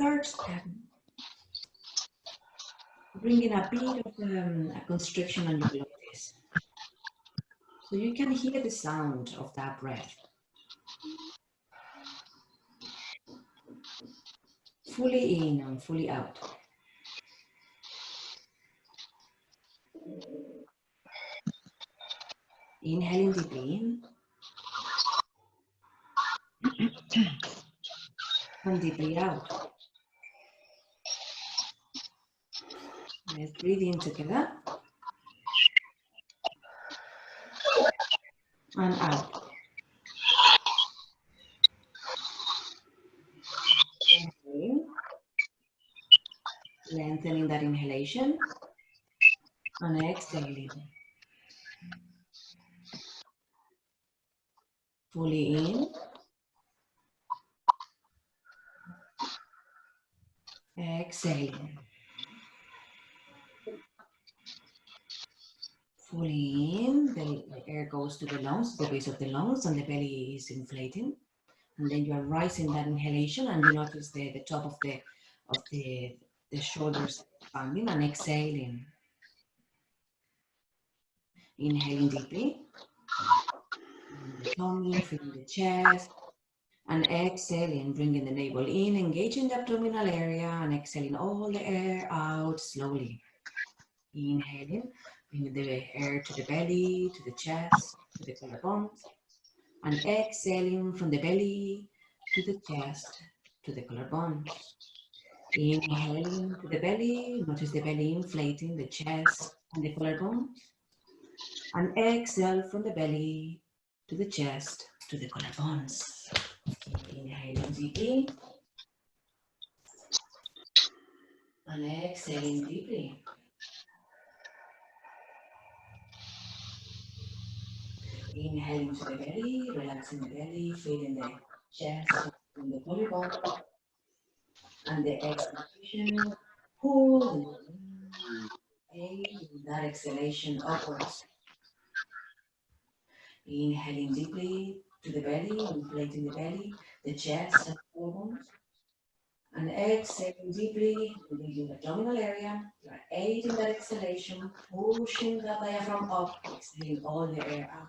start bringing a bit of a constriction on your glutes. So you can hear the sound of that breath. Fully in and fully out. Inhaling deeply in. And deeply out. Let's breathe in together. And out. Inhaling. Lengthening that inhalation. And exhaling. Fully in. Exhaling. Fully in, the air goes to the lungs, the base of the lungs, and the belly is inflating. And then you are rising that inhalation, and you notice the top of the shoulders expanding, and exhaling. Inhaling deeply. The tummy, filling the chest, and exhaling, bringing the navel in, engaging the abdominal area, and exhaling all the air out slowly. Inhaling, bringing the air to the belly, to the chest, to the collarbones, and exhaling from the belly to the chest, to the collarbones. Inhaling to the belly, notice the belly inflating, the chest and the collarbones, and exhale from the belly to the chest, to the collarbones. Inhaling deeply, and exhaling deeply. Inhaling to the belly, relaxing the belly, feeling the chest and the collarbone. And the exhalation, pull that exhalation upwards. Inhaling deeply to the belly, inflating the belly, the chest and the collarbones. And exhaling deeply, releasing the abdominal area. You are aiding that exhalation, pushing the diaphragm up, exhaling all the air out.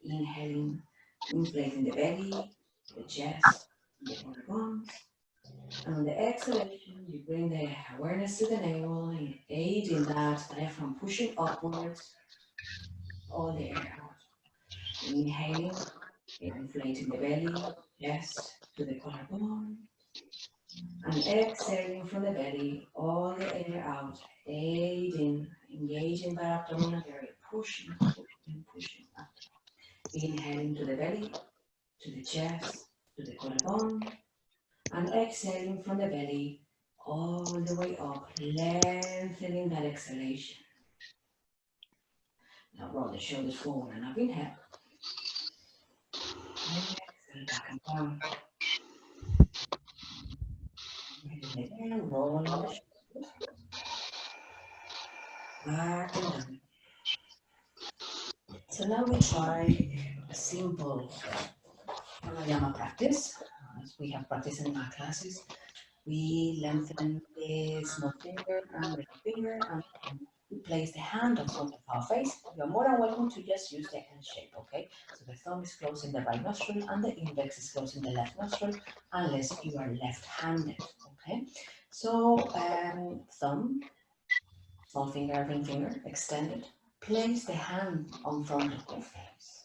Inhaling, inflating the belly, the chest, the collarbones. And on the exhalation, you bring the awareness to the navel and aiding that diaphragm pushing upwards, all the air out. Inhaling, inflating the belly, chest to the collarbone. And exhaling from the belly, all the air out, aiding, engaging that abdominal area, pushing, pushing, pushing up. Inhaling to the belly, to the chest, to the collarbone. And exhaling from the belly, all the way up, lengthening that exhalation. Now roll the shoulders forward and up, inhale. Exhale, back and down. Breathing again, rolling the shoulders. Back and down. So now we try a simple pranayama practice. As we have practiced in our classes, we lengthen the small finger and the finger, and we place the hand on front of our face. You are more than welcome to just use the N shape, okay? So the thumb is closing the right nostril and the index is closing the left nostril, unless you are left-handed, okay? So thumb, small finger, ring finger, extended. Place the hand on front of your face.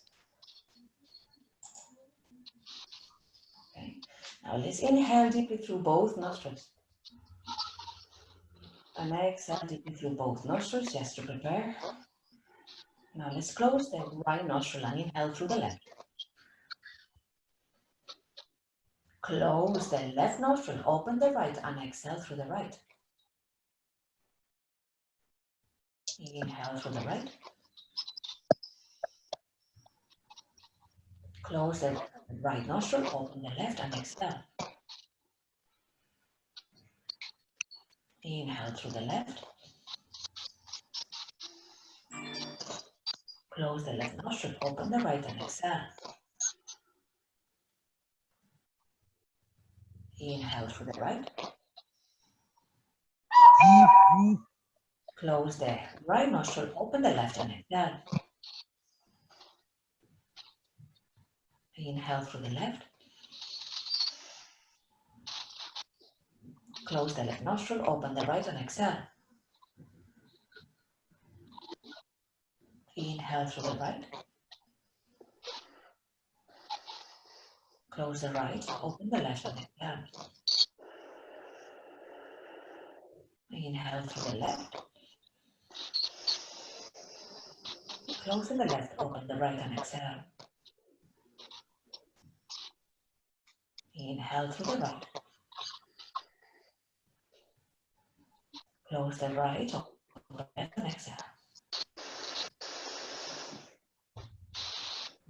Okay. Now let's inhale deeply through both nostrils. And exhale deeply through both nostrils, just to prepare. Now let's close the right nostril and inhale through the left. Close the left nostril, open the right, and exhale through the right. Inhale through the right. Close the right nostril, open the left, and exhale. Inhale through the left. Close the left nostril, open the right, and exhale. Inhale through the right. Close the right nostril, open the left and exhale. Inhale through the left. Close the left nostril, open the right and exhale. Inhale through the right. Close the right, open the left and exhale. Inhale through the left. Close the left, open the right and exhale. Inhale through the right. Close the right, open the left and exhale.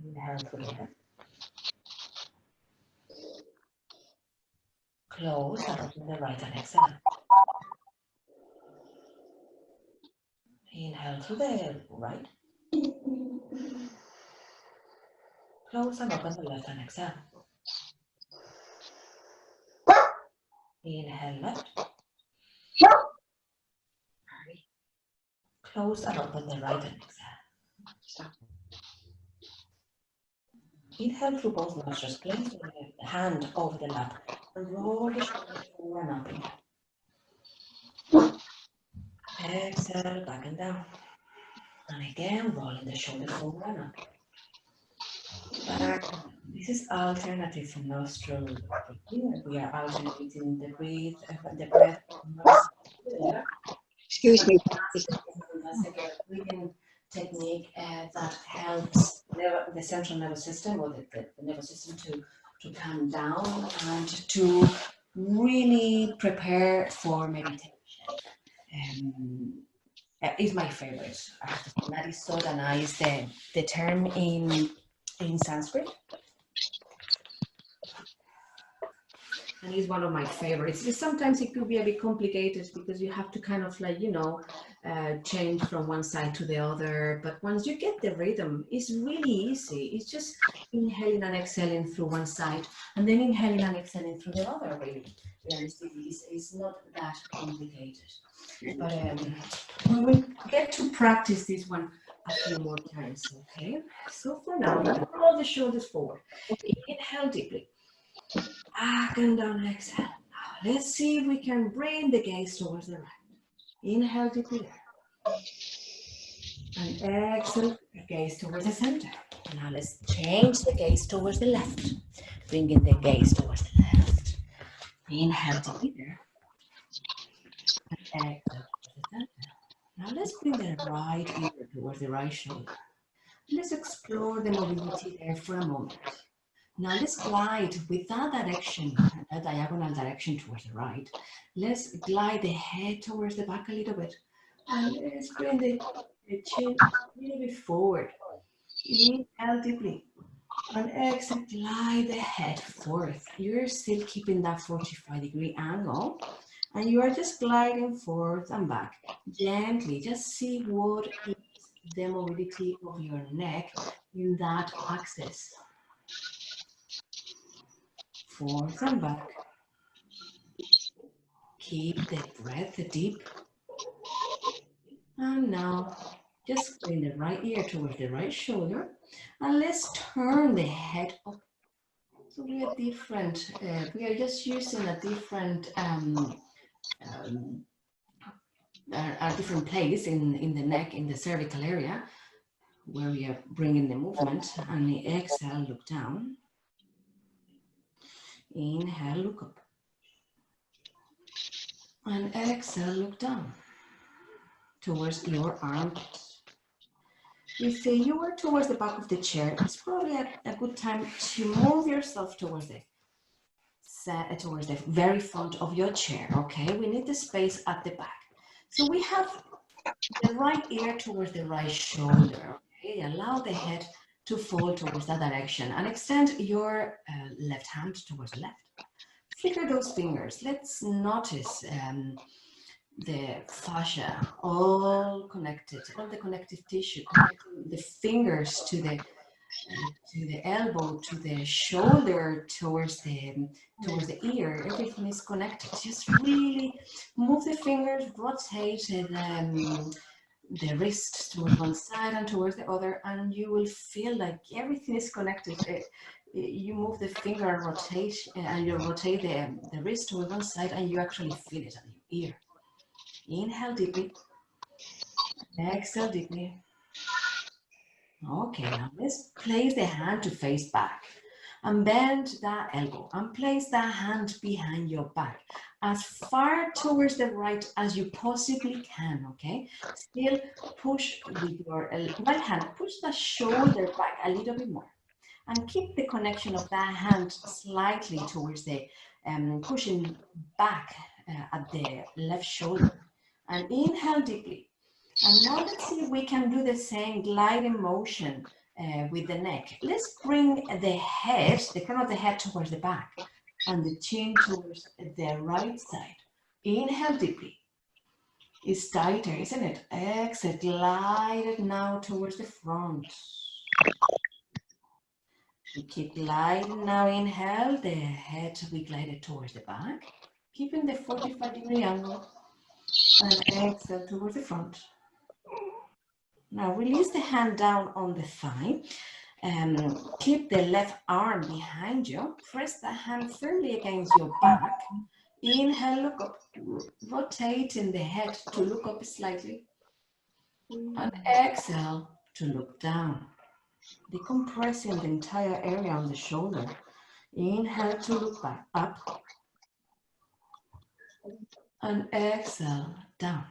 Inhale through the left. Close and open the right and exhale. Inhale through the right. Close and open the left and exhale. Inhale left. Close and open the right and exhale. Inhale through both nostrils. Place the hand over the lap and roll the shoulders forward and up. Exhale, back and down. And again, rolling the shoulders forward and up. Back. This is alternative from nostril. We are alternating the breath. Excuse me. That's a breathing technique that helps the central nervous system or the nervous system to calm down and to really prepare for meditation. Is my favorite. That is sadhana is the term in Sanskrit. And it's one of my favorites. Sometimes it could be a bit complicated because you have to kind of like, change from one side to the other. But once you get the rhythm, it's really easy. It's just inhaling and exhaling through one side and then inhaling and exhaling through the other, really. It's not that complicated. But we will get to practice this one a few more times, okay? So for now, roll the shoulders forward. Inhale deeply. Back and down, exhale. Now let's see if we can bring the gaze towards the right. Inhale deeply. And exhale, gaze towards the center. Now let's change the gaze towards the left. Bringing the gaze towards the left. Inhale deeply there. And exhale towards the center. Now let's bring the right ear towards the right shoulder. Let's explore the mobility there for a moment. Now let's glide with that direction, that diagonal direction towards the right. Let's glide the head towards the back a little bit. And let's bring the chin a little bit forward. Inhale deeply. And exhale, glide the head forward. You're still keeping that 45-degree angle. And you are just gliding forward and back. Gently, just see what is the mobility of your neck in that axis. Forth and back. Keep the breath deep. And now just bring the right ear towards the right shoulder. And let's turn the head up. So we are different. We are just using a different a different place in the neck, in the cervical area, where we are bringing the movement. And the exhale, look down. Inhale, look up. And exhale, look down towards your armpits. If you are towards the back of the chair, it's probably a good time to move yourself towards the very front of your chair, okay? We need the space at the back. So we have the right ear towards the right shoulder, okay? Allow the head to fall towards that direction and extend your left hand towards the left. Flicker those fingers. Let's notice the fascia all connected, all the connective tissue, connecting the fingers to the to the elbow, to the shoulder, towards the ear. Everything is connected. Just really move the fingers, rotate the wrist towards one side and towards the other, and you will feel like everything is connected. You move the finger and rotate, and you rotate the wrist towards one side, and you actually feel it on your ear. Inhale deeply. Exhale deeply. Okay, now let's place the hand to face back and bend that elbow and place that hand behind your back as far towards the right as you possibly can, okay? Still push with your right hand, push the shoulder back a little bit more and keep the connection of that hand slightly towards the, pushing back at the left shoulder. And inhale deeply. And now let's see if we can do the same gliding motion with the neck. Let's bring the head, the crown of the head towards the back and the chin towards the right side. Inhale deeply. It's tighter, isn't it? Exhale, glide it now towards the front. We keep gliding now. Inhale, the head we glide it towards the back, keeping the 45-degree angle. And exhale towards the front. Now release the hand down on the thigh. Keep the left arm behind you. Press the hand firmly against your back. Inhale, look up, rotating the head to look up slightly. And exhale to look down. Decompressing the entire area on the shoulder. Inhale to look back up. And exhale down.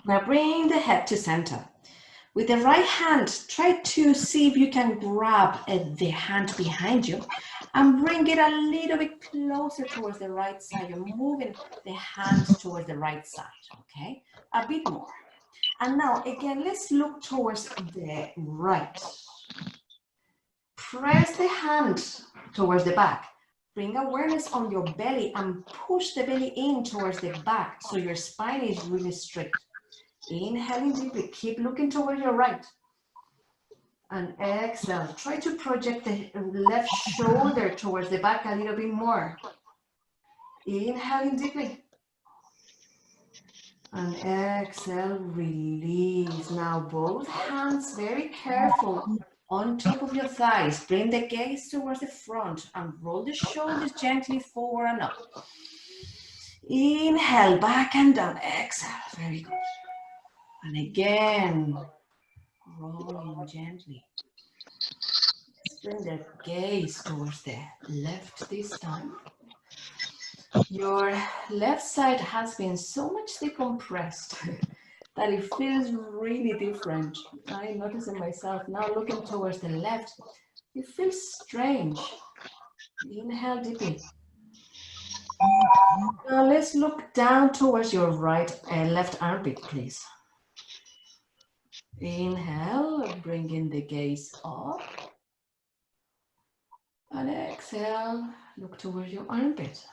Now bring the head to center. With the right hand, try to see if you can grab the hand behind you and bring it a little bit closer towards the right side. You're moving the hands towards the right side, okay? A bit more. And now, again, let's look towards the right. Press the hand towards the back. Bring awareness on your belly and push the belly in towards the back so your spine is really straight. Inhaling deeply, keep looking toward your right. And exhale, try to project the left shoulder towards the back a little bit more. Inhaling deeply. And exhale, release. Now both hands very careful on top of your thighs. Bring the gaze towards the front and roll the shoulders gently forward and up. Inhale, back and down. Exhale, very good. And again, rolling gently. Let's bring the gaze towards the left this time. Your left side has been so much decompressed that it feels really different. I notice it myself now looking towards the left. It feels strange. Inhale deeply. Now let's look down towards your left armpit, please. Inhale, bringing the gaze up. And exhale, look towards your armpit.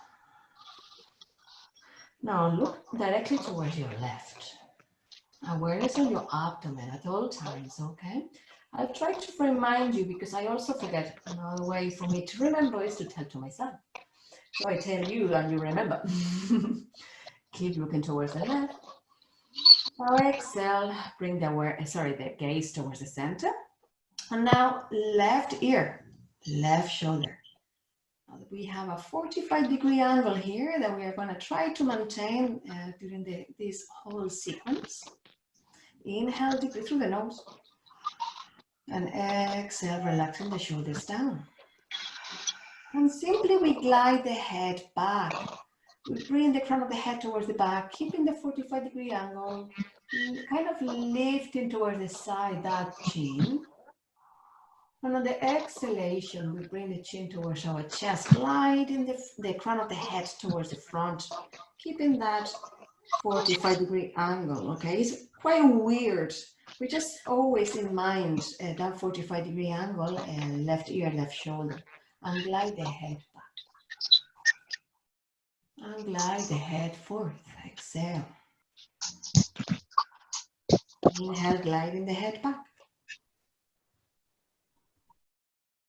Now look directly towards your left. Awareness on your abdomen at all times, okay? I'll try to remind you because I also forget. Another way for me to remember is to tell to myself. So I tell you and you remember. Keep looking towards the left. Now exhale, bring the gaze towards the center. And now left ear, left shoulder. Now we have a 45-degree angle here that we are going to try to maintain during this whole sequence. Inhale deeply through the nose. And exhale, relaxing the shoulders down. And simply we glide the head back. We bring the crown of the head towards the back, keeping the 45-degree angle, kind of lifting towards the side, that chin. And on the exhalation, we bring the chin towards our chest, gliding the crown of the head towards the front, keeping that 45-degree angle, okay? It's quite weird. We just always in mind that 45-degree angle and left ear, left shoulder, and glide the head back. And glide the head forth. Exhale. Inhale, gliding the head back.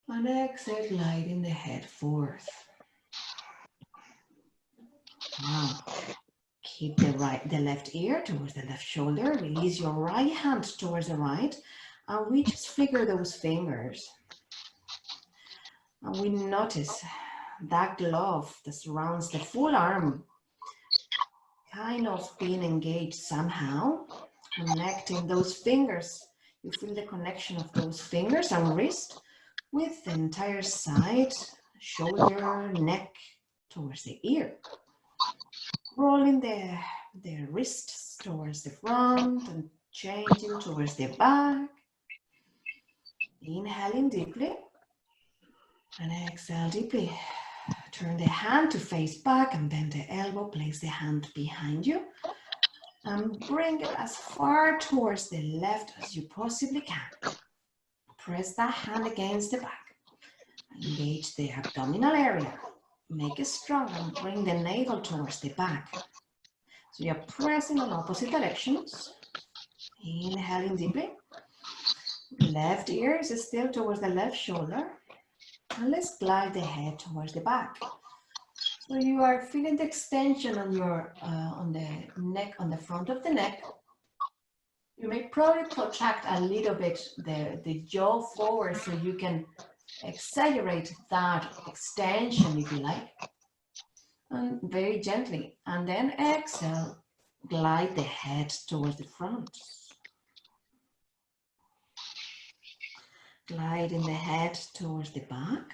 And exhale, gliding the head forth. Now, keep the left ear towards the left shoulder. Release your right hand towards the right. And we just flicker those fingers. And we notice that glove that surrounds the full arm kind of being engaged somehow, connecting those fingers. You feel the connection of those fingers and wrist with the entire side, shoulder, neck towards the ear. Rolling the wrists towards the front and changing towards the back. Inhaling deeply and exhale deeply. Turn the hand to face back and bend the elbow. Place the hand behind you and bring it as far towards the left as you possibly can. Press that hand against the back. Engage the abdominal area. Make it strong and bring the navel towards the back. So you're pressing in opposite directions. Inhaling deeply. Left ear is still towards the left shoulder. And let's glide the head towards the back. So you are feeling the extension on your on the neck, on the front of the neck. You may probably protract a little bit the jaw forward so you can exaggerate that extension if you like. And very gently. And then exhale, glide the head towards the front. Gliding the head towards the back.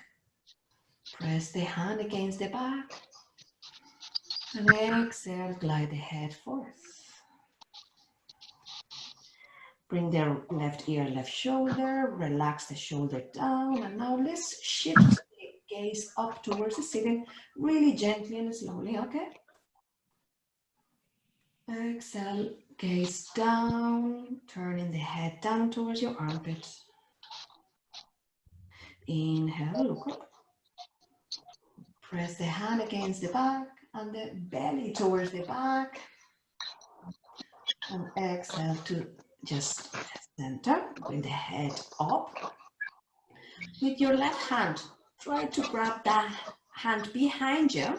Press the hand against the back. And exhale, glide the head forth. Bring the left ear, left shoulder, relax the shoulder down. And now let's shift the gaze up towards the ceiling, really gently and slowly, okay? Exhale, gaze down, turning the head down towards your armpit. Inhale, look up. Press the hand against the back and the belly towards the back. And exhale to just center, bring the head up. With your left hand, try to grab that hand behind you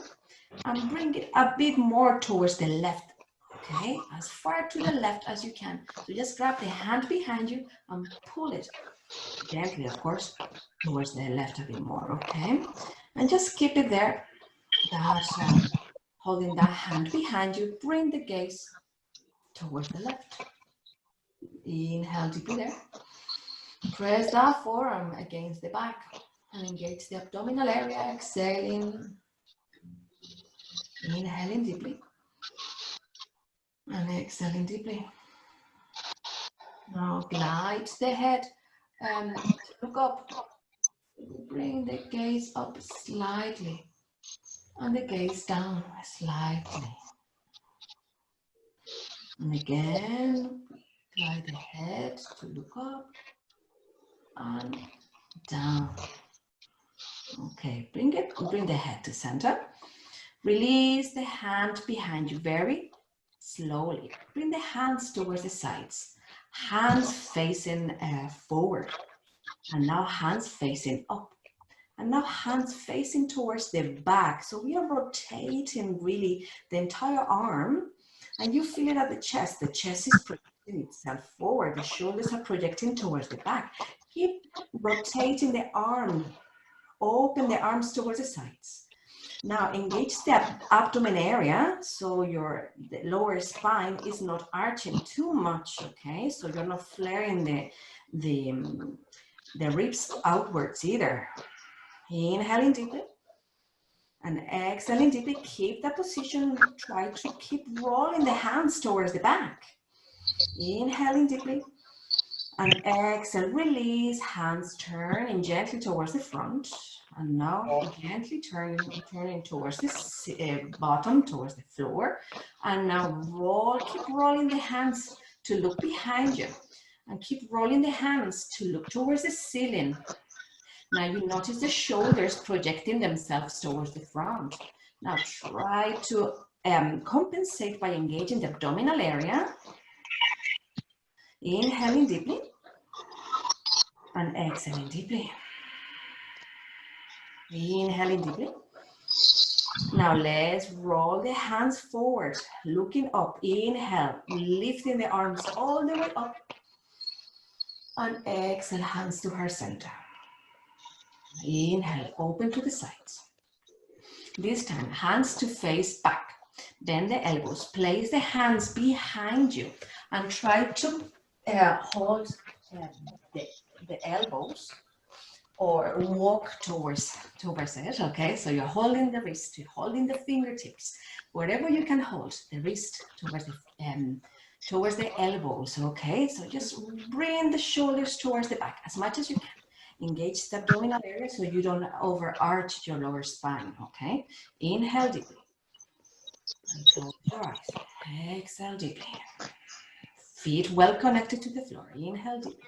and bring it a bit more towards the left, okay? As far to the left as you can. So just grab the hand behind you and pull it, gently of course, towards the left a bit more, okay? And just keep it there, holding that hand behind you, bring the gaze towards the left. Inhale deeply there. Press that forearm against the back and engage the abdominal area, exhaling. Inhaling deeply and exhaling deeply. Now glide the head and look up. Bring the gaze up slightly and the gaze down slightly. And again, glide the head to look up and down. Okay, bring the head to center. Release the hand behind you very slowly. Bring the hands towards the sides. Hands facing forward. And now hands facing up. And now hands facing towards the back. So we are rotating really the entire arm. And you feel it at the chest. The chest is projecting itself forward. The shoulders are projecting towards the back. Keep rotating the arm. Open the arms towards the sides. Now engage the abdomen area. So the lower spine is not arching too much, okay? So you're not flaring the ribs outwards either. Inhaling deeply and exhaling deeply. Keep that position. Try to keep rolling the hands towards the back. Inhaling deeply and exhale. Release. Hands turning gently towards the front. And now gently turning towards the bottom, towards the floor. And now keep rolling the hands to look behind you. And keep rolling the hands to look towards the ceiling. Now you notice the shoulders projecting themselves towards the front. Now try to compensate by engaging the abdominal area. Inhaling deeply and exhaling deeply. Inhaling deeply. Now let's roll the hands forward, looking up. Inhale, lifting the arms all the way up. And exhale, hands to heart center. Inhale, open to the sides. This time, hands to face back. Bend the elbows. Place the hands behind you and try to hold the elbows or walk towards it, okay? So you're holding the wrist, you're holding the fingertips, wherever you can hold the wrist towards the elbows, okay? So just bring the shoulders towards the back as much as you can. Engage the abdominal area so you don't overarch your lower spine, okay? Inhale deeply. And close your eyes. Exhale deeply. Feet well connected to the floor. Inhale deeply.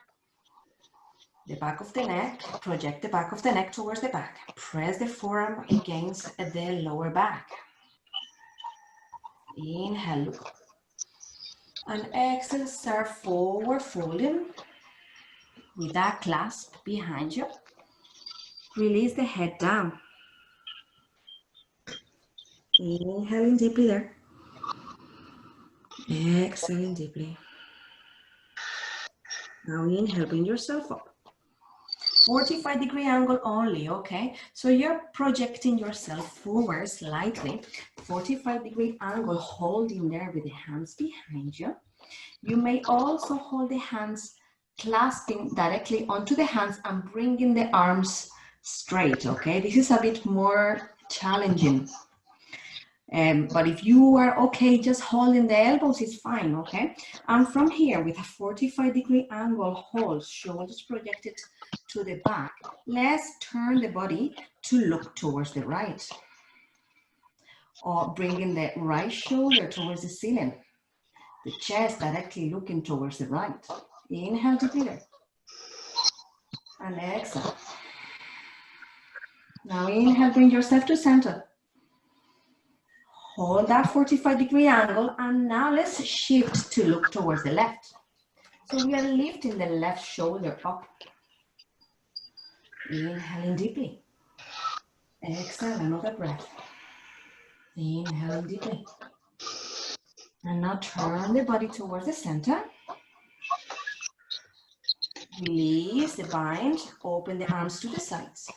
The back of the neck, project the back of the neck towards the back. Press the forearm against the lower back. Inhale, look up. And exhale, start forward folding with that clasp behind you. Release the head down. Inhaling deeply there. Exhaling deeply. Now inhale, bring yourself up. 45-degree angle only, okay? So you're projecting yourself forward slightly. 45-degree angle, holding there with the hands behind you. You may also hold the hands clasping directly onto the hands and bringing the arms straight, okay? This is a bit more challenging. But if you are okay just holding the elbows, it's fine, okay? And from here, with a 45-degree angle hold, shoulders projected to the back, let's turn the body to look towards the right. Or bringing the right shoulder towards the ceiling. The chest directly looking towards the right. Inhale deeply there. And exhale. Now inhale, bring yourself to center. Hold that 45-degree angle, and now let's shift to look towards the left. So we are lifting the left shoulder up. Inhaling deeply. Exhale, another breath. Inhaling deeply. And now turn the body towards the center. Release the bind, open the arms to the sides.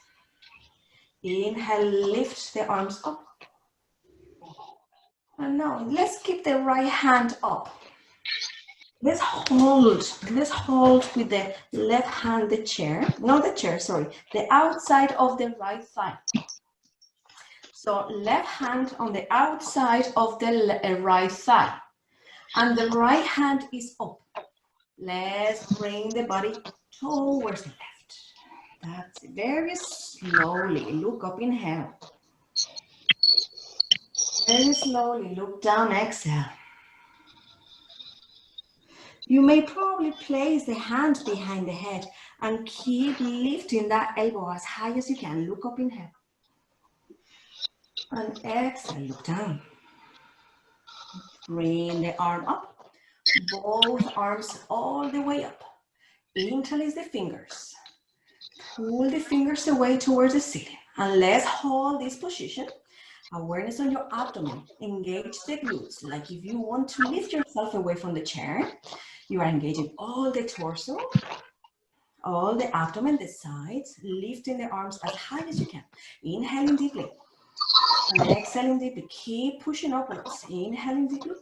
Inhale, lift the arms up. And now let's keep the right hand up. Let's hold with the left hand the outside of the right thigh. So left hand on the outside of the right thigh. And the right hand is up. Let's bring the body towards the left. That's it. Very slowly. Look up, inhale. Very slowly, look down, exhale. You may probably place the hand behind the head and keep lifting that elbow as high as you can. Look up, inhale. And exhale, look down. Bring the arm up. Both arms all the way up. Interlace the fingers. Pull the fingers away towards the ceiling. And let's hold this position. Awareness on your abdomen. Engage the glutes. Like if you want to lift yourself away from the chair, you are engaging all the torso, all the abdomen, the sides, lifting the arms as high as you can. Inhaling deeply. And exhaling deeply. Keep pushing upwards. Inhaling deeply.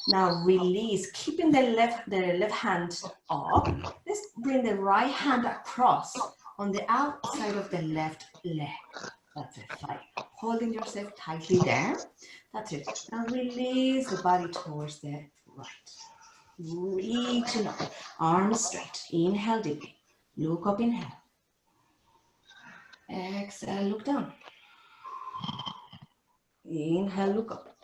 Now release, keeping the left hand up. Let's bring the right hand across on the outside of the left leg. That's it, fine. Holding yourself tightly there. That's it. Now release the body towards the right. Reaching up, arms straight. Inhale deeply. Look up, inhale. Exhale, look down. Inhale, look up.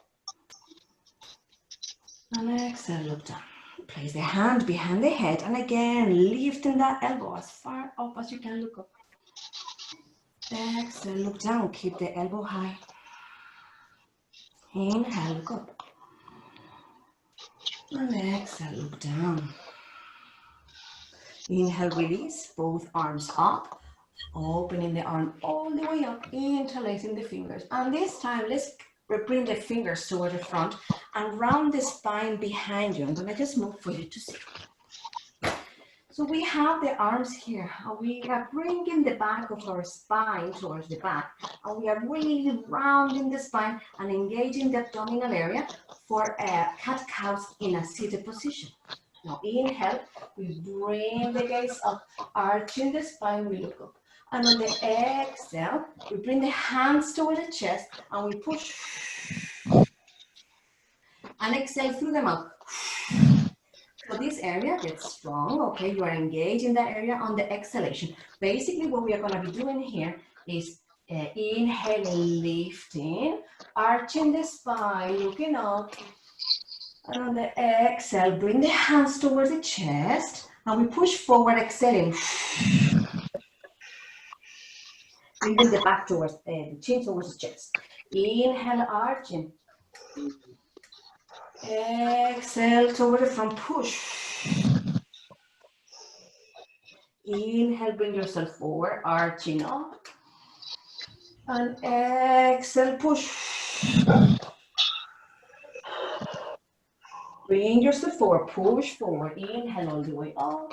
And exhale, look down. Place the hand behind the head, and again, lifting that elbow as far up as you can, look up. Exhale, look down, keep the elbow high. Inhale, look up. And exhale, look down. Inhale, release, both arms up. Opening the arm all the way up, interlacing the fingers. And this time, let's bring the fingers toward the front and round the spine behind you. I'm gonna just move for you to see. So we have the arms here, and we are bringing the back of our spine towards the back, and we are really rounding the spine and engaging the abdominal area for cat-cows in a seated position. Now inhale, we bring the gaze up, arching the spine, we look up. And on the exhale, we bring the hands toward the chest and we push. And exhale through the mouth. So this area gets strong, okay? You are engaged in that area on the exhalation. Basically, what we are going to be doing here is inhaling, lifting, arching the spine, looking up. And on the exhale, bring the hands towards the chest, and we push forward, exhaling. Bringing the back towards the chin towards the chest. Inhale, arching. Exhale toward the front, push. Inhale, bring yourself forward, arching up. And exhale, push. Bring yourself forward, push forward. Inhale all the way up.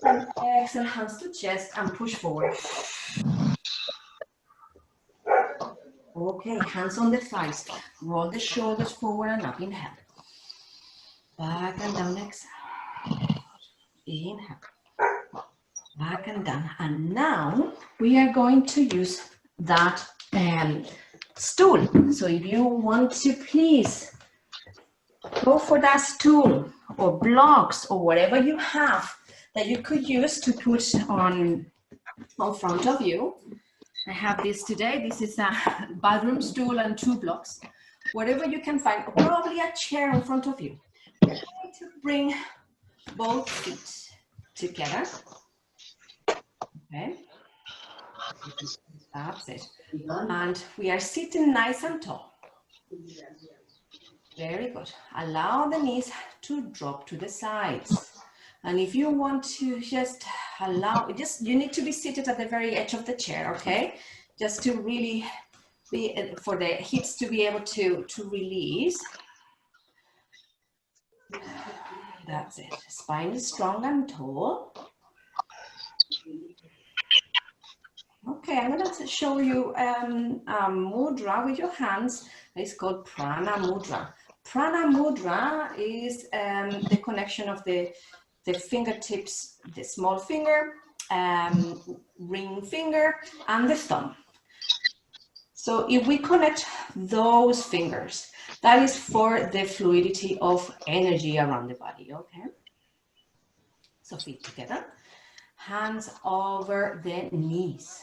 And exhale, hands to chest and push forward. Okay, hands on the thighs. Roll the shoulders forward and up. Inhale. Back and down, exhale. Inhale. Back and down. And now we are going to use that stool. So if you want to, please go for that stool or blocks or whatever you have that you could use to put on front of you. I have this today. This is a bathroom stool and 2 blocks. Whatever you can find, probably a chair in front of you. We're going to bring both feet together. Okay. That's it. And we are sitting nice and tall. Very good. Allow the knees to drop to the sides. And if you want to just allow, you need to be seated at the very edge of the chair, okay? Just to really be, for the hips to be able to release. That's it. Spine is strong and tall. Okay, I'm going to show you a mudra with your hands. It's called Prana Mudra. Prana Mudra is the connection of the fingertips, the small finger, ring finger, and the thumb. So if we connect those fingers, that is for the fluidity of energy around the body, okay? So feet together, hands over the knees.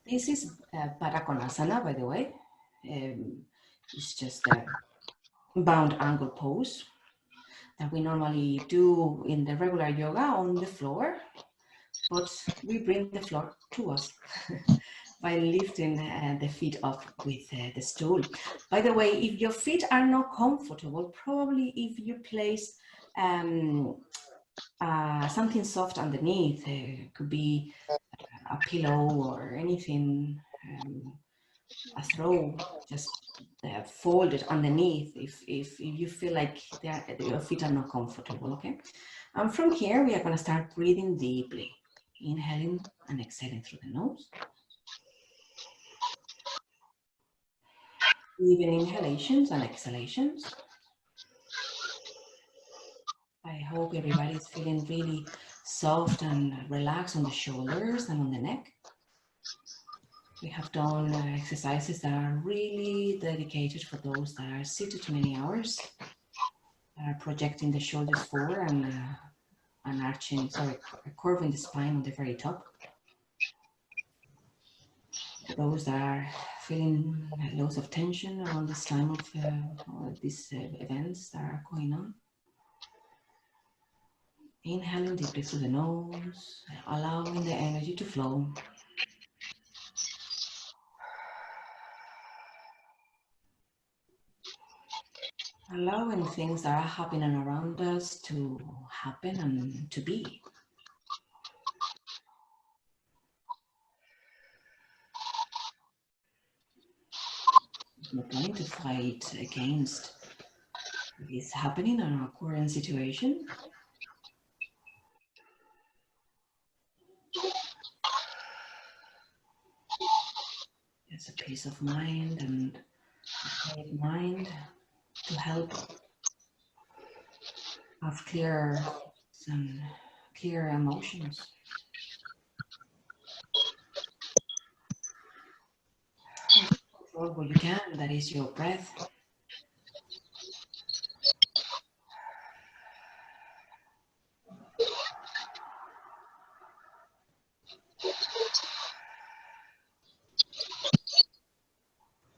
This is Baddha Konasana, by the way. It's just a bound angle pose that we normally do in the regular yoga on the floor, but we bring the floor to us by lifting the feet up with the stool. By the way, if your feet are not comfortable, probably if you place something soft underneath, it could be a pillow or anything, a throw, just fold it underneath if you feel like your feet are not comfortable, okay? And from here, we are going to start breathing deeply, inhaling and exhaling through the nose. Even inhalations and exhalations. I hope everybody is feeling really soft and relaxed on the shoulders and on the neck. We have done exercises that are really dedicated for those that are seated many hours, that are projecting the shoulders forward and arching, curving the spine on the very top. Those that are feeling loads of tension around this time of these events that are going on. Inhaling deeply through the nose, allowing the energy to flow. Allowing things that are happening around us to happen and to be. not going to fight against what is happening in our current situation. It's a peace of mind and a quiet mind to help have clear and clear emotions. Control what you can, that is your breath.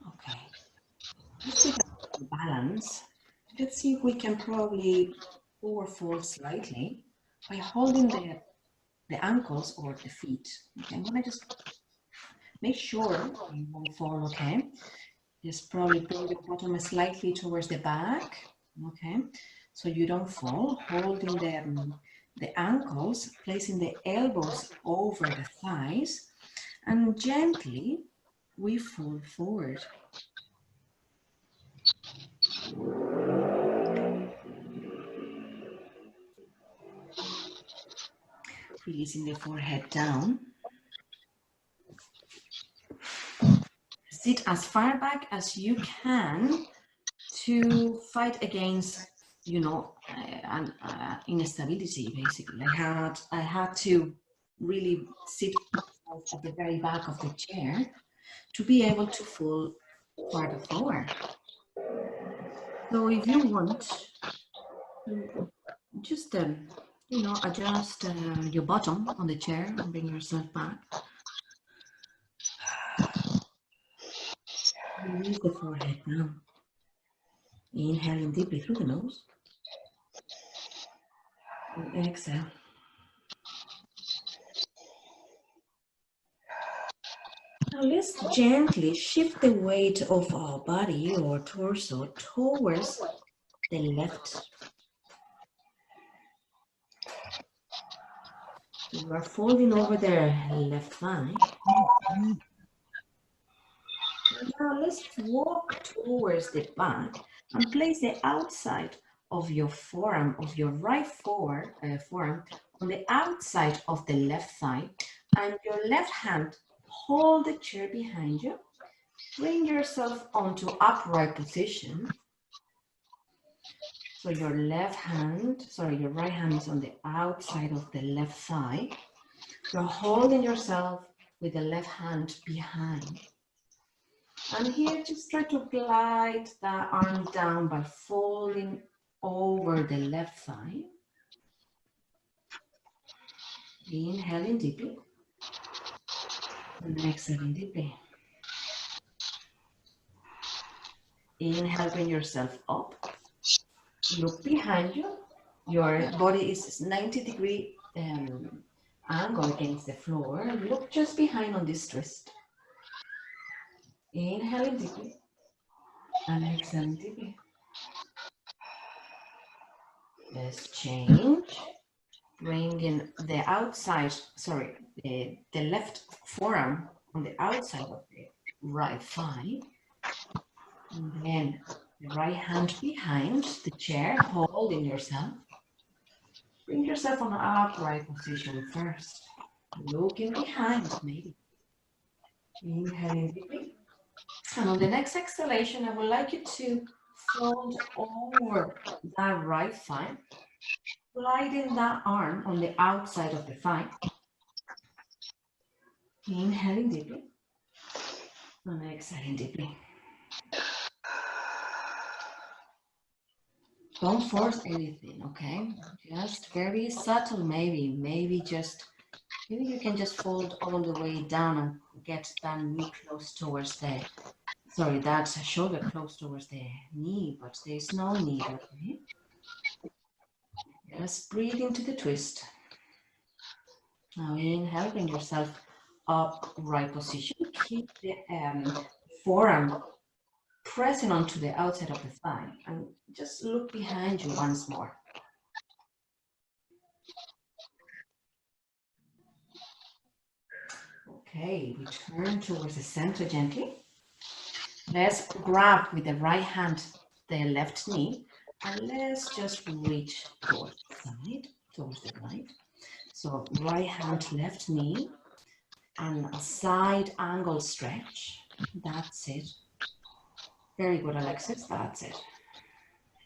Okay, let's take a balance. Let's see if we can probably overfold slightly by holding the ankles or the feet. Okay, I'm gonna just make sure you won't fall, okay? Just probably bring the bottom slightly towards the back, okay? So you don't fall, holding the ankles, placing the elbows over the thighs, and gently we fold forward. Releasing the forehead down. Sit as far back as you can to fight against, you know, instability. Basically, I had to really sit at the very back of the chair to be able to fall farther forward. So if you want, just you know, adjust your bottom on the chair and bring yourself back. Release the forehead down. Inhaling deeply through the nose. And exhale. Now let's gently shift the weight of our body or torso towards the left. You are folding over the left thigh. Now let's walk towards the back and place the outside of your forearm, of your right forearm, on the outside of the left thigh, and your left hand hold the chair behind you. Bring yourself onto upright position. So your right hand is on the outside of the left thigh. You're holding yourself with the left hand behind. And here, just try to glide that arm down by folding over the left thigh. Inhaling deeply. And exhaling deeply. Inhale, bring yourself up. Look behind you. Your body is 90-degree angle against the floor. Look just behind on this twist. Inhaling deeply. And exhaling deeply. Let's change. Bringing the outside, the left forearm on the outside of the right thigh. And then the right hand behind the chair, holding yourself. Bring yourself on an upright position first. Looking behind, maybe. Inhaling deeply. And on the next exhalation, I would like you to fold over that right thigh, gliding that arm on the outside of the thigh. Inhaling deeply. And exhaling deeply. Don't force anything, okay? Just very subtle, maybe you can just fold all the way down and get that knee close towards that shoulder close towards the knee, but there's no need, okay? Just breathe into the twist. Now inhale, bring yourself up, right position. Keep the forearm pressing onto the outside of the thigh and just look behind you once more. Okay, we turn towards the center gently. Let's grab with the right hand the left knee, and let's just reach towards the side, towards the right. So right hand, left knee, and a side angle stretch. That's it. Very good, Alexis. That's it.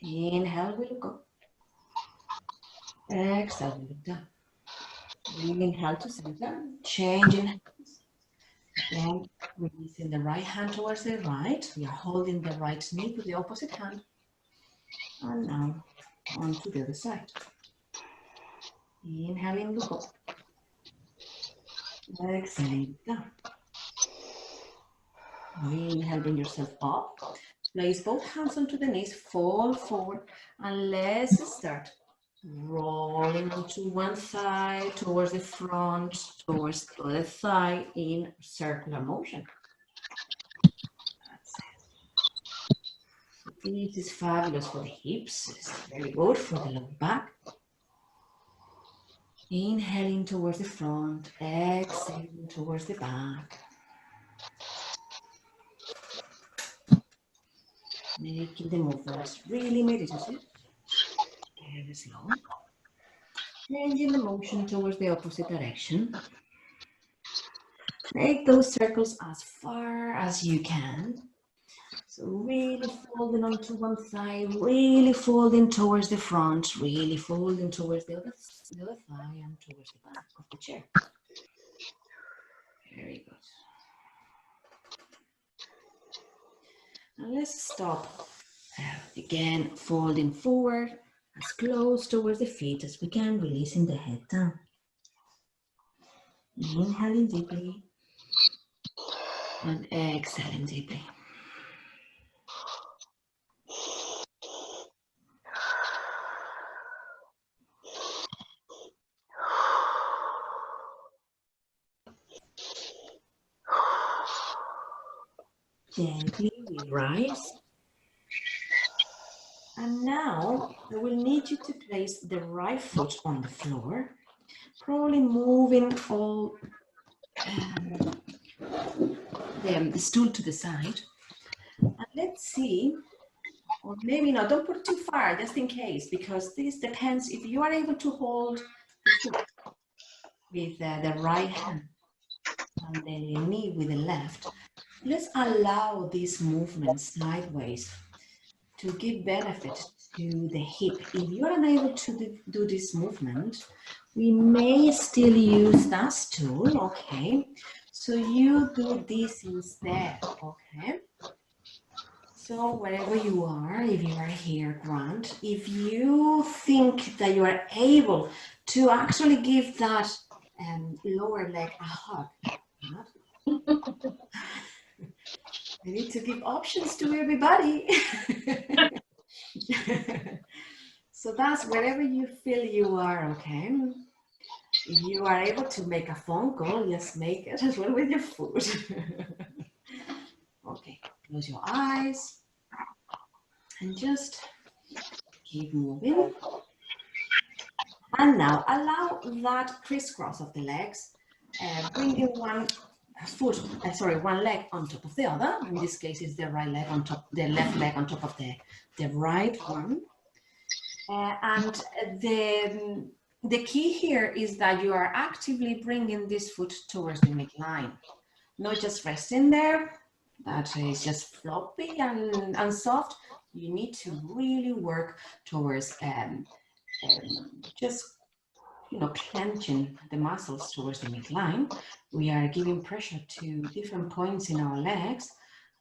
Inhale, we look up. Exhale, we look down. Inhale to center. Changing hands. Again, releasing the right hand towards the right. We are holding the right knee with the opposite hand. And now on to the other side. Inhaling, look up. Exhaling, down. Inhale, bring yourself up. Place both hands onto the knees, fall forward, and let's start rolling onto one thigh, towards the front, towards the other thigh in circular motion. That's it. So this is fabulous for the hips. It's very good for the lower back. Inhaling towards the front, exhaling towards the back. Making the movements really meditative, very slow. Changing the motion towards the opposite direction. Make those circles as far as you can. So really folding onto one side, really folding towards the front, really folding towards the other thigh and towards the back of the chair. Very good. Now let's stop. Again, folding forward, as close towards the feet as we can, releasing the head down. Inhaling deeply and exhaling deeply. Gently we rise. And now I will need you to place the right foot on the floor, probably moving all the stool to the side. And let's see, or maybe not, don't put it too far, just in case, because this depends if you are able to hold the foot with the right hand and the knee with the left. Let's allow this movement sideways to give benefit to the hip. If you're unable to do this movement, we may still use that stool, okay? So you do this instead, okay? So wherever you are, if you are here, Grant, if you think that you are able to actually give that lower leg a hug, we need to give options to everybody. So that's wherever you feel you are, okay? If you are able to make a phone call, just make it as well with your foot. Okay, close your eyes and just keep moving. And now allow that crisscross of the legs, bringing one leg on top of the other. In this case, it's the right leg on top, the left leg on top of the right one. And the key here is that you are actively bringing this foot towards the midline, not just resting there. That is just floppy and soft. You need to really work towards just clenching the muscles towards the midline. We are giving pressure to different points in our legs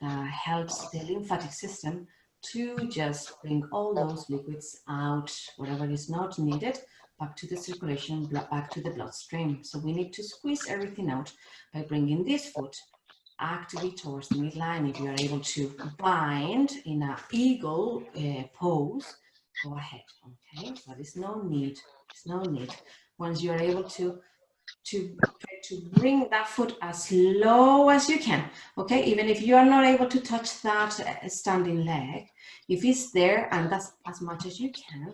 that helps the lymphatic system to just bring all those liquids out, whatever is not needed, back to the circulation, back to the bloodstream. So we need to squeeze everything out by bringing this foot actively towards the midline. If you are able to bind in an eagle pose, go ahead, okay? But there's no need, Once you are able to bring that foot as low as you can, okay? Even if you are not able to touch that standing leg, if it's there and that's as much as you can,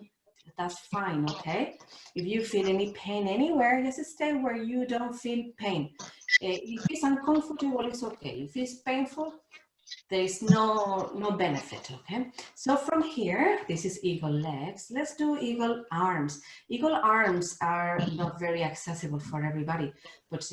that's fine, okay? If you feel any pain anywhere, just stay where you don't feel pain. If it's uncomfortable, it's okay. If it's painful, there's no benefit, okay? So from here, this is eagle legs. Let's do eagle arms. Eagle arms are not very accessible for everybody, but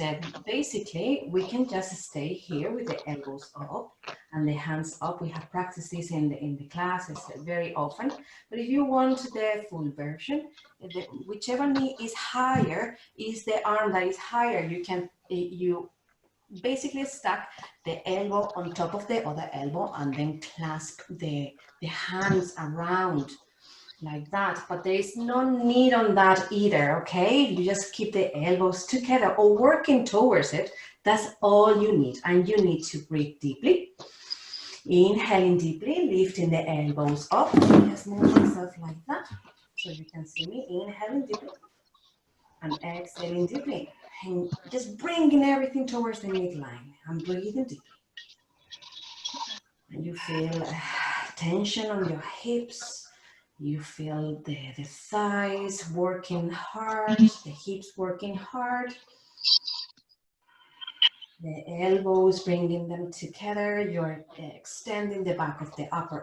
basically we can just stay here with the elbows up and the hands up. We have practiced this in the classes very often, but if you want the full version, whichever knee is higher is the arm that is higher. You basically stack the elbow on top of the other elbow and then clasp the hands around like that. But there is no need on that either, okay? You just keep the elbows together or working towards it. That's all you need. And you need to breathe deeply. Inhaling deeply, lifting the elbows up. Just move myself like that so you can see me. Inhaling deeply and exhaling deeply. And just bringing everything towards the midline and breathing deeply. And you feel tension on your hips. You feel the thighs working hard, the hips working hard. The elbows, bringing them together. You're extending the back of the upper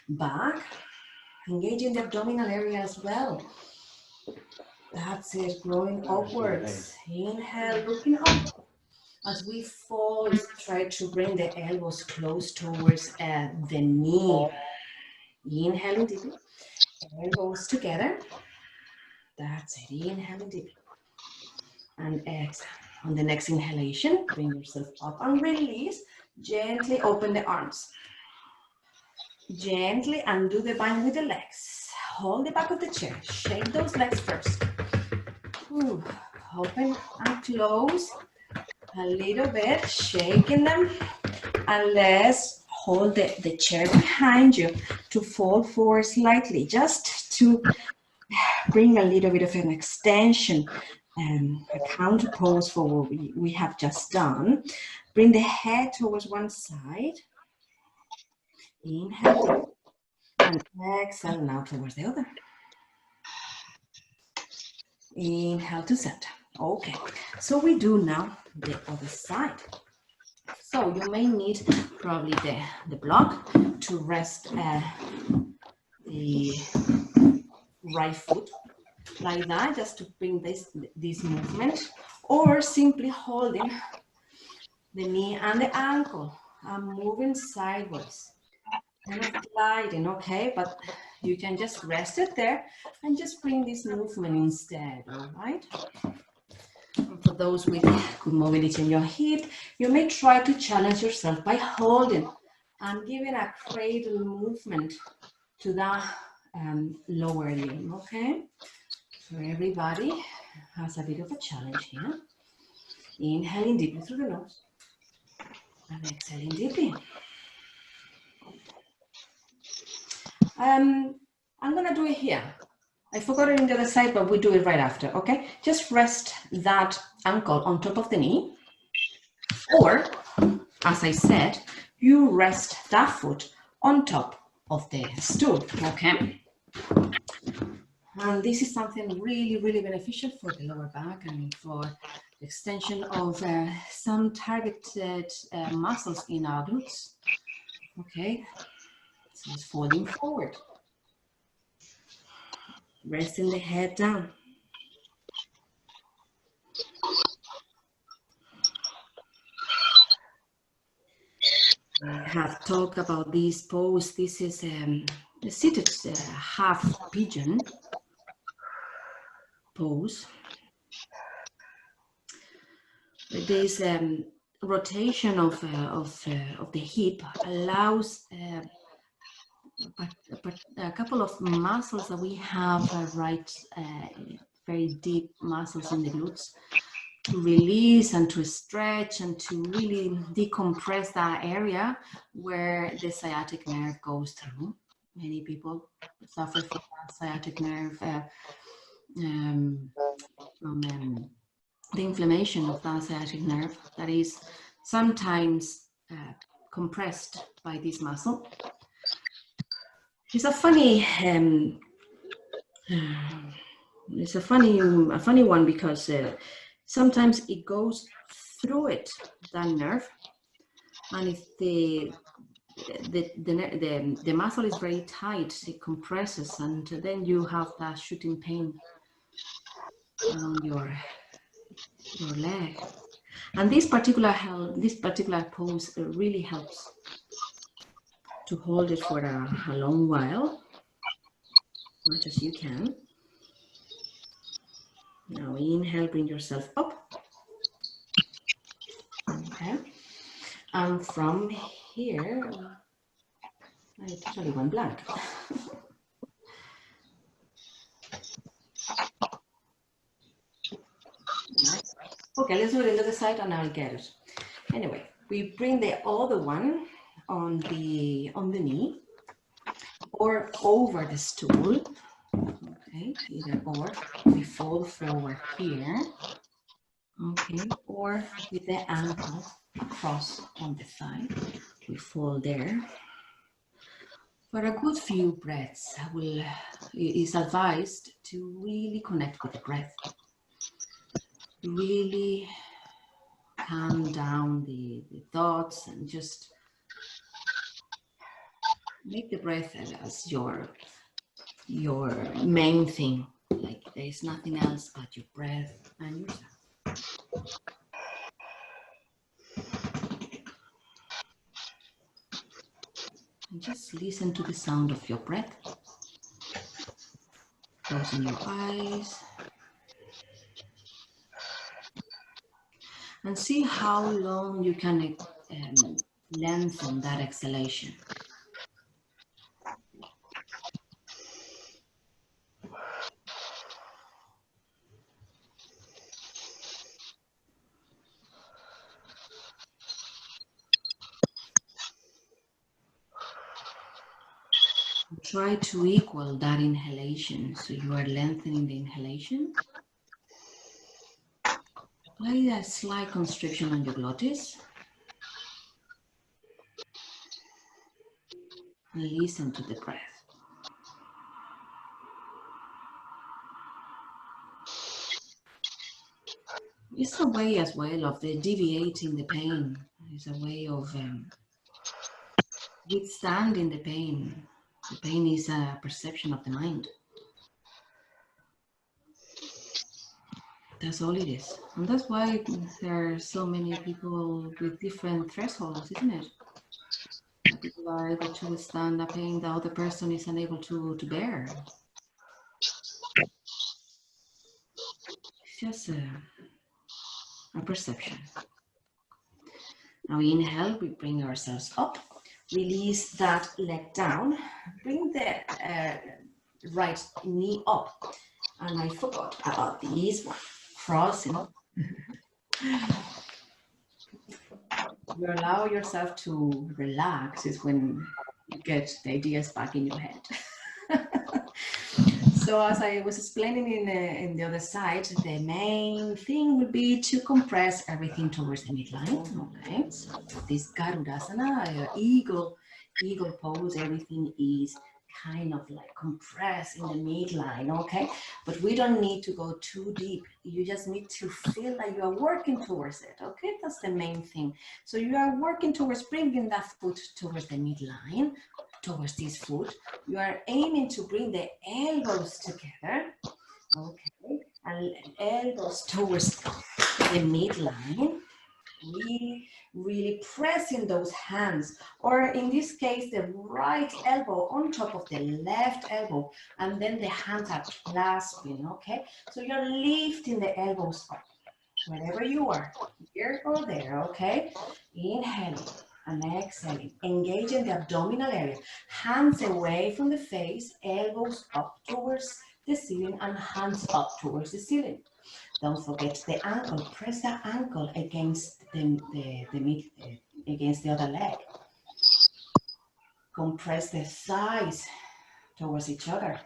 back. Engaging the abdominal area as well. That's it, growing upwards. Inhale, looking up. As we fall, try to bring the elbows close towards the knee. Inhaling deeply, elbows together. That's it, inhaling deeply. And exhale. On the next inhalation, bring yourself up and release. Gently open the arms. Gently undo the bind with the legs. Hold the back of the chair. Shake those legs first. Ooh. Open and close a little bit, shaking them. And let's hold the chair behind you to fall forward slightly, just to bring a little bit of an extension, a counter pose for what we have just done. Bring the head towards one side. Inhale and exhale now towards the other. Inhale to center. Okay, so we do now the other side. So you may need probably the block to rest the right foot like that, just to bring this movement, or simply holding the knee and the ankle and moving sideways, kind of gliding, okay? But you can just rest it there and just bring this movement instead, all right? And for those with good mobility in your hip, you may try to challenge yourself by holding and giving a cradle movement to the lower limb, okay? So everybody has a bit of a challenge here. Inhaling deeply through the nose and exhaling deeply. I'm gonna do it here. I forgot it on the other side, but we do it right after, okay? Just rest that ankle on top of the knee, or, as I said, you rest that foot on top of the stool, okay? And this is something really, really beneficial for the lower back and for the extension of some targeted muscles in our glutes, okay? So it's folding forward. Resting the head down. I have talked about this pose. This is a seated half pigeon pose. This rotation of the hip allows a couple of muscles that we have, very deep muscles in the glutes, to release and to stretch and to really decompress that area where the sciatic nerve goes through. Many people suffer from sciatic nerve, from the inflammation of that sciatic nerve that is sometimes compressed by this muscle. It's a funny, a funny one, because sometimes it goes through it, that nerve, And if the muscle is very tight, it compresses, and then you have that shooting pain along your leg. And this particular pose really helps to hold it for a long while, as much as you can. Now inhale, bring yourself up. Okay. And from here, I totally went blank. Okay, let's do it on the other side and I'll get it. Anyway, we bring the other one on the knee or over the stool. Okay, either or. We fold forward here. Okay, or with the ankle across on the thigh. We fold there. For a good few breaths, it is advised to really connect with the breath. Really calm down the thoughts and just make the breath as your main thing. Like there's nothing else but your breath and yourself. And just listen to the sound of your breath. Closing your eyes. And see how long you can lengthen that exhalation. Try to equal that inhalation. So you are lengthening the inhalation. Apply a slight constriction on your glottis. And listen to the breath. It's a way as well of deviating the pain. It's a way of withstanding the pain. The pain is a perception of the mind. That's all it is. And that's why there are so many people with different thresholds, isn't it? Some people are able to withstand a pain the other person is unable to bear. It's just a perception. Now inhale, we bring ourselves up. Release that leg down. Bring the right knee up. And I forgot about these one. Crossing. You allow yourself to relax is when you get the ideas back in your head. So as I was explaining in the other side, the main thing would be to compress everything towards the midline. Okay, so this Garudasana, eagle pose, everything is kind of like compressed in the midline, okay? But we don't need to go too deep. You just need to feel like you are working towards it, okay? That's the main thing. So you are working towards bringing that foot towards the midline, towards this foot. You are aiming to bring the elbows together, okay? And elbows towards the midline. Really pressing those hands, or in this case, the right elbow on top of the left elbow, and then the hands are clasping, okay? So you're lifting the elbows up, wherever you are, here or there, okay? Inhaling and exhaling, engaging the abdominal area, hands away from the face, elbows up towards the ceiling, and hands up towards the ceiling. Don't forget the ankle. Press the ankle against against the other leg. Compress the thighs towards each other.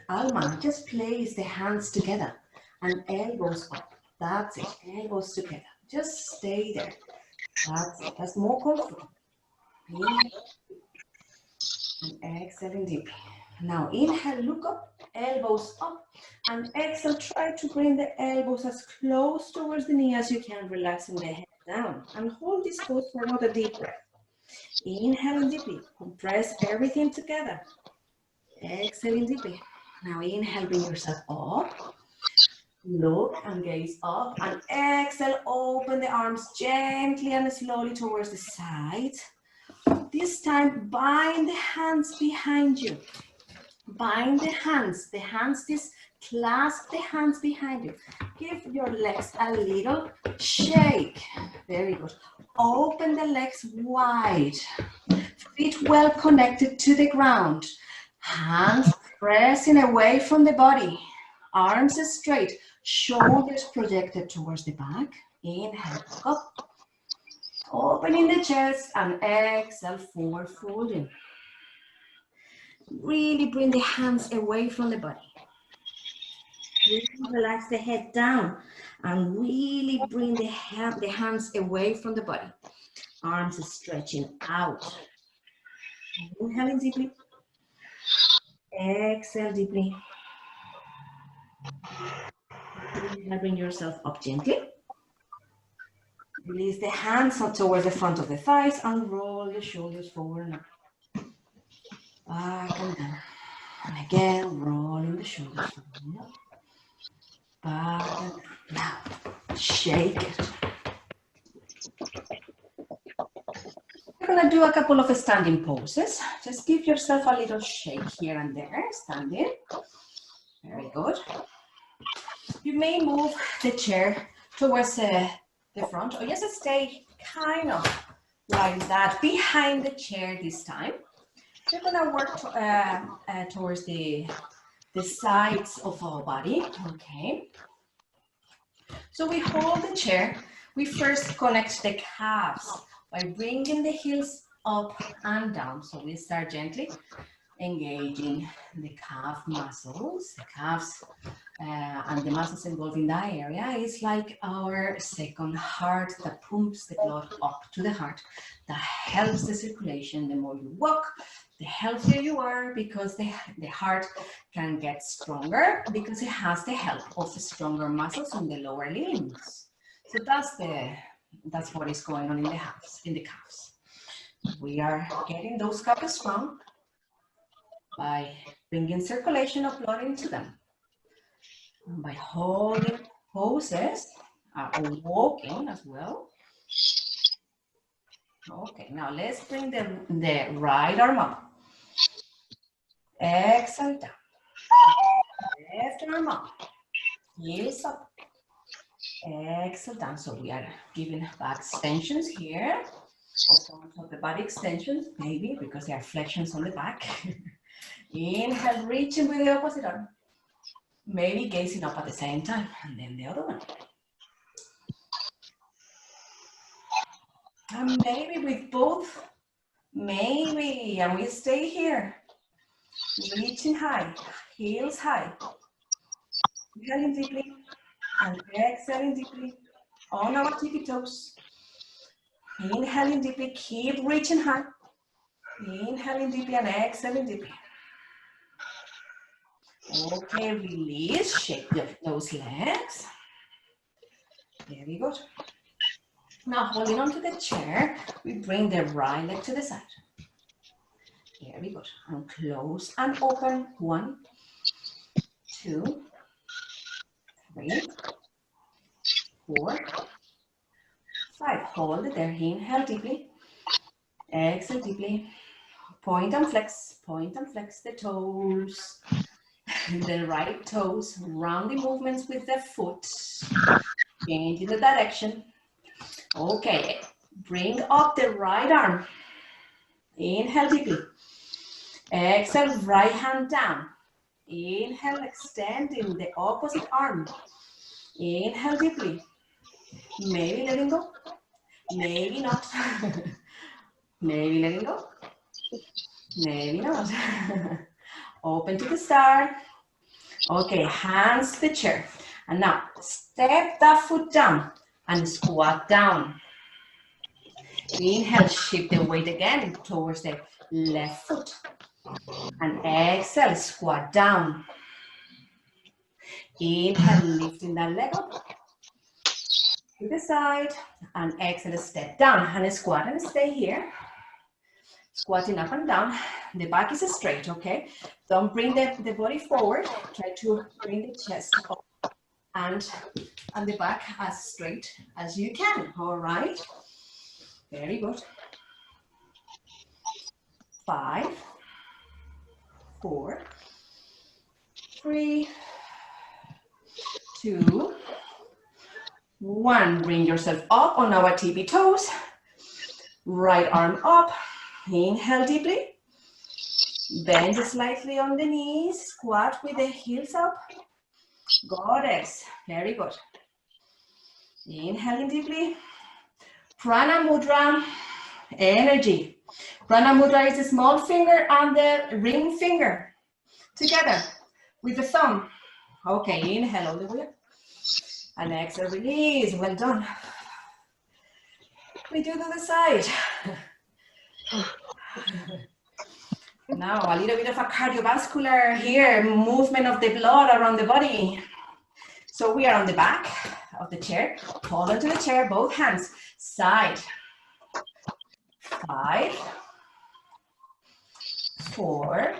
Alma, just place the hands together and elbows up. That's it. Elbows together. Just stay there. That's it. That's more comfortable. Inhale and exhaling deeply. Now inhale, look up, elbows up, and exhale, try to bring the elbows as close towards the knee as you can, relaxing the head down. And hold this pose for another deep breath. Inhaling deeply, compress everything together. Exhaling deeply. Now inhale, bring yourself up. Look and gaze up, and exhale, open the arms gently and slowly towards the side. This time, bind the hands behind you. Bind the hands this, clasp the hands behind you. Give your legs a little shake. Very good. Open the legs wide. Feet well connected to the ground. Hands pressing away from the body. Arms straight. Shoulders projected towards the back. Inhale, up. Opening the chest and exhale, forward folding. Really bring the hands away from the body. Really relax the head down and really bring the hands away from the body. Arms stretching out. Inhaling deeply. Exhale deeply. Inhale, bring yourself up gently. Release the hands up towards the front of the thighs and roll the shoulders forward and up. Back and down. And again, rolling the shoulders forward and up. Back and down. Now, shake it. We're going to do a couple of standing poses. Just give yourself a little shake here and there, standing. Very good. You may move the chair towards the front, or just stay kind of like that behind the chair this time. We're going to work towards the sides of our body, okay? So we hold the chair. We first connect the calves by bringing the heels up and down. So we start gently engaging the calf muscles, the calves, and the muscles involved in that area is like our second heart that pumps the blood up to the heart, that helps the circulation. The more you walk, the healthier you are, because the heart can get stronger because it has the help of the stronger muscles in the lower limbs. So that's what is going on in the calves. We are getting those calves strong by bringing circulation of blood into them. And by holding poses or walking as well. Okay, now let's bring the right arm up. Exhale down. Left arm up. Heels up. Exhale down. So we are giving back extensions here. Of the body extensions, maybe because there are flexions on the back. Inhale, reaching with the opposite arm. Maybe gazing up at the same time, and then the other one. And maybe with both, maybe, and we stay here. Reaching high, heels high. Inhaling deeply, and exhaling deeply on our tippy toes. Inhaling deeply, keep reaching high. Inhaling deeply and exhaling deeply. Okay, release, shake those legs. Very good. Now, holding onto the chair, we bring the right leg to the side. Very good. And close and open. 1, 2, 3, 4, 5. Hold it there. Inhale deeply. Exhale deeply. Point and flex the toes. The right toes, rounding movements with the foot. Changing the direction. Okay, bring up the right arm. Inhale deeply. Exhale, right hand down. Inhale, extending the opposite arm. Inhale deeply. Maybe letting go. Maybe not. Maybe letting go. Maybe not. Open to the start. Okay, hands to the chair. And now step that foot down and squat down. Inhale, shift the weight again towards the left foot. And exhale, squat down. Inhale, lifting that leg up to the side. And exhale, step down and squat and stay here. Squatting up and down. The back is straight, okay? Don't bring the body forward. Try to bring the chest up and the back as straight as you can, all right? Very good. 5, 4, 3, 2, 1. Bring yourself up on our tippy toes. Right arm up. Inhale deeply. Bend slightly on the knees. Squat with the heels up. Goddess. Very good. Inhaling deeply. Prana Mudra. Energy. Prana Mudra is the small finger and the ring finger together with the thumb. Okay, inhale all the way up. And exhale, release. Well done. We do to the side. Now, a little bit of a cardiovascular here, movement of the blood around the body. So we are on the back of the chair. Hold onto the chair, both hands. Side. 5, 4,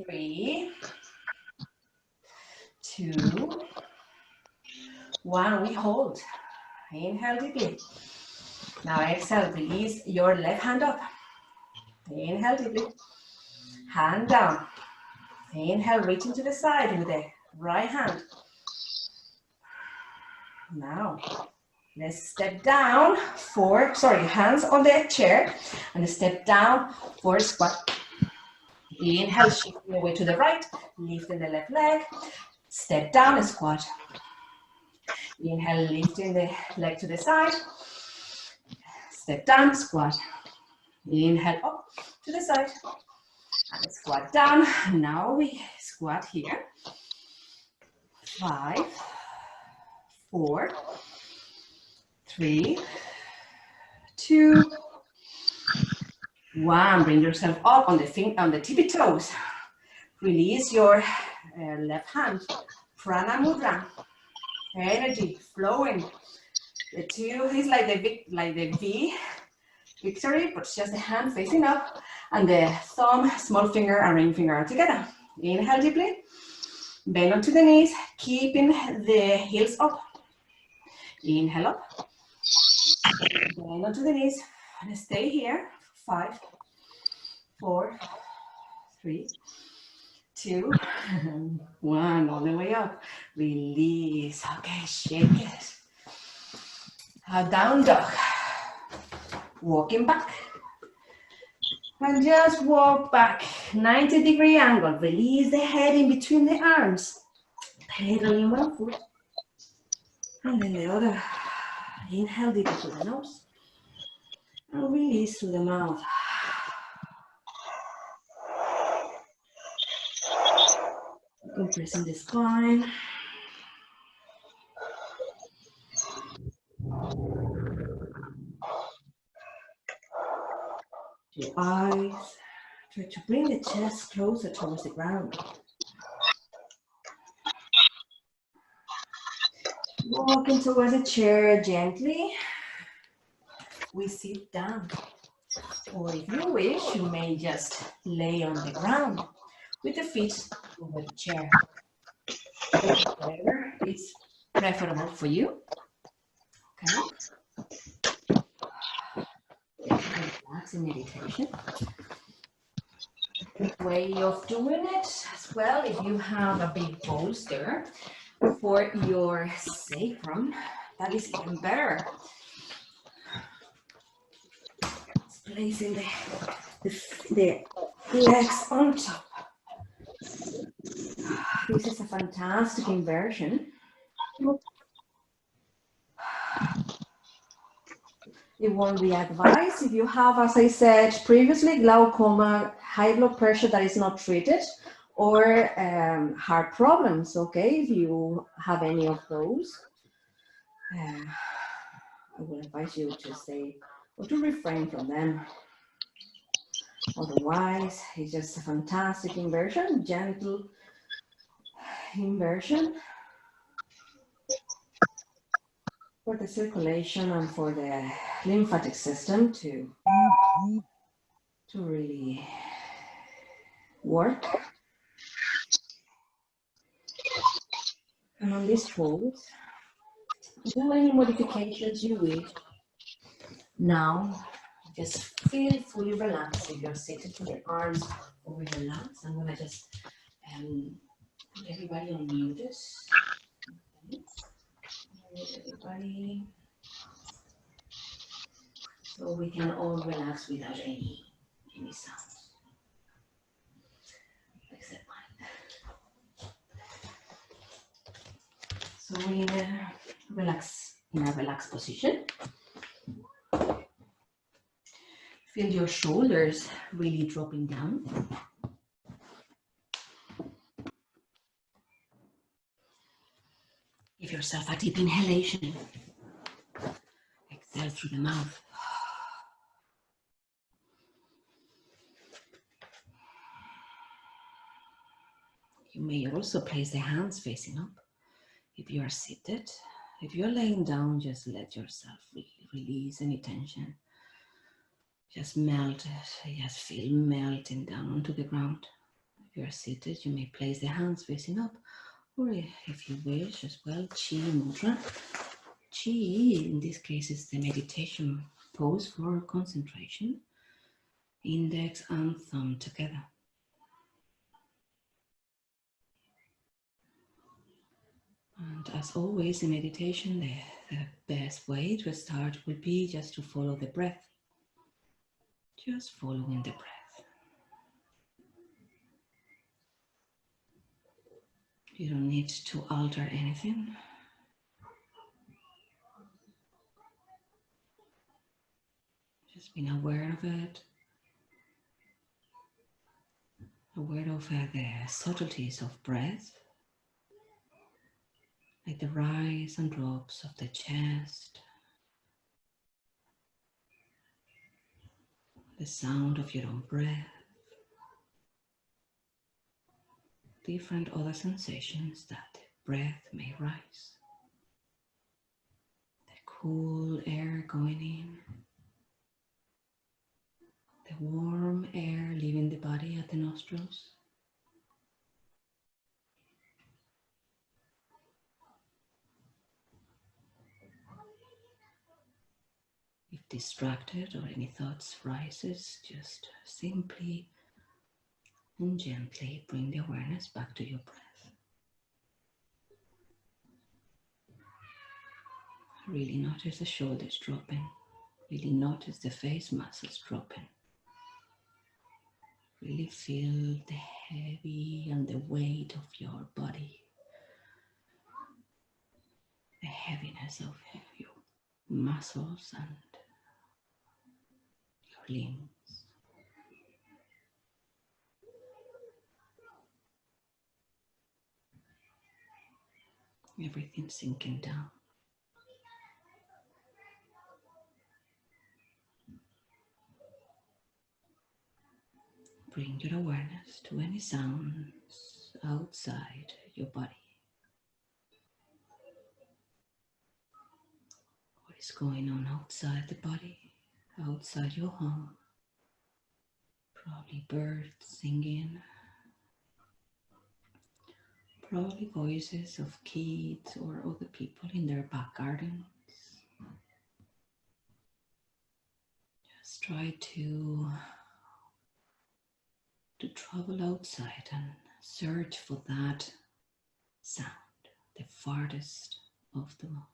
3, 2, 1. We hold. Inhale deeply. Now exhale, release your left hand up. Inhale deeply. Hand down. Inhale, reaching to the side with the right hand. Now, let's step down for, hands on the chair and step down for a squat. Inhale, shifting away to the right, lifting the left leg. Step down and squat. Inhale, lifting the leg to the side. Step down, squat. Inhale, up to the side. And squat down. Now we squat here. 5, 4, 3, 2, 1. Bring yourself up on the tippy toes. Release your left hand. Prana Mudra. Energy flowing. The two is like the V, victory, but just the hand facing up, and the thumb, small finger, and ring finger are together. Inhale deeply. Bend onto the knees, keeping the heels up. Inhale up. Bend onto the knees, and stay here. 5, 4, 3, 2, 1. All the way up. Release. Okay, shake it. Down dog. Walking back. And just walk back. 90-degree angle. Release the head in between the arms. Pedaling one foot. And then the other. Inhale deep through the nose. And release through the mouth. Compressing the spine. Your eyes. Try to bring the chest closer towards the ground. Walking towards the chair gently. We sit down. Or if you wish, you may just lay on the ground with the feet over the chair. Whatever is preferable for you. Okay. Relaxing meditation. Way of doing it as well, if you have a big bolster for your sacrum, that is even better. It's placing the legs on top. This is a fantastic inversion. It won't be advised if you have, as I said previously, glaucoma, high blood pressure that is not treated, or heart problems, okay? If you have any of those, I will advise you to stay or to refrain from them. Otherwise, it's just a fantastic inversion, gentle inversion for the circulation and for the lymphatic system to really work. And on this pose, do any modifications you wish. Now, just feel fully relaxed. If you're seated, put your arms over your laps. I'm gonna just put everybody on mute. Okay. Mute everybody, so we can all relax without any sounds, except mine. So we're in a relaxed position. Feel your shoulders really dropping down. Give yourself a deep inhalation. Exhale through the mouth. You may also place the hands facing up if you are seated. If you're laying down, just let yourself really release any tension. Just melt it. Just feel melting down onto the ground. If you're seated, you may place the hands facing up, or if you wish as well, Chi Mudra. Chi, in this case, is the meditation pose for concentration. Index and thumb together. And as always in meditation, the best way to start would be just to follow the breath. Just following the breath. You don't need to alter anything. Just being aware of it. Aware of the subtleties of breath. Like the rise and drops of the chest. The sound of your own breath. Different other sensations that breath may rise. The cool air going in. The warm air leaving the body at the nostrils. If distracted or any thoughts rises, just simply and gently bring the awareness back to your breath. Really notice the shoulders dropping. Really notice the face muscles dropping. Really feel the heavy and the weight of your body. The heaviness of your muscles and your limbs. Everything sinking down. Bring your awareness to any sounds outside your body. What is going on outside the body, outside your home? Probably birds singing. Probably voices of kids or other people in their back gardens. Just try to travel outside and search for that sound, the farthest of them all.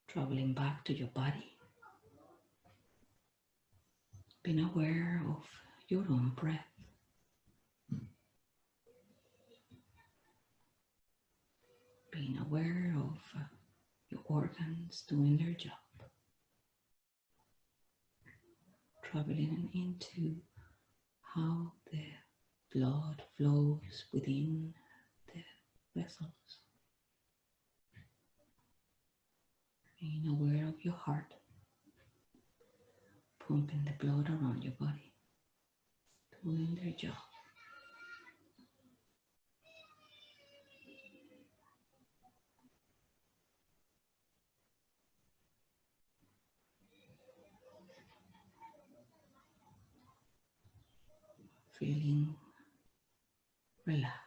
Traveling back to your body, being aware of your own breath. aware of your organs doing their job, traveling into how the blood flows within the vessels, being aware of your heart pumping the blood around your body, doing their job. Feeling relaxed.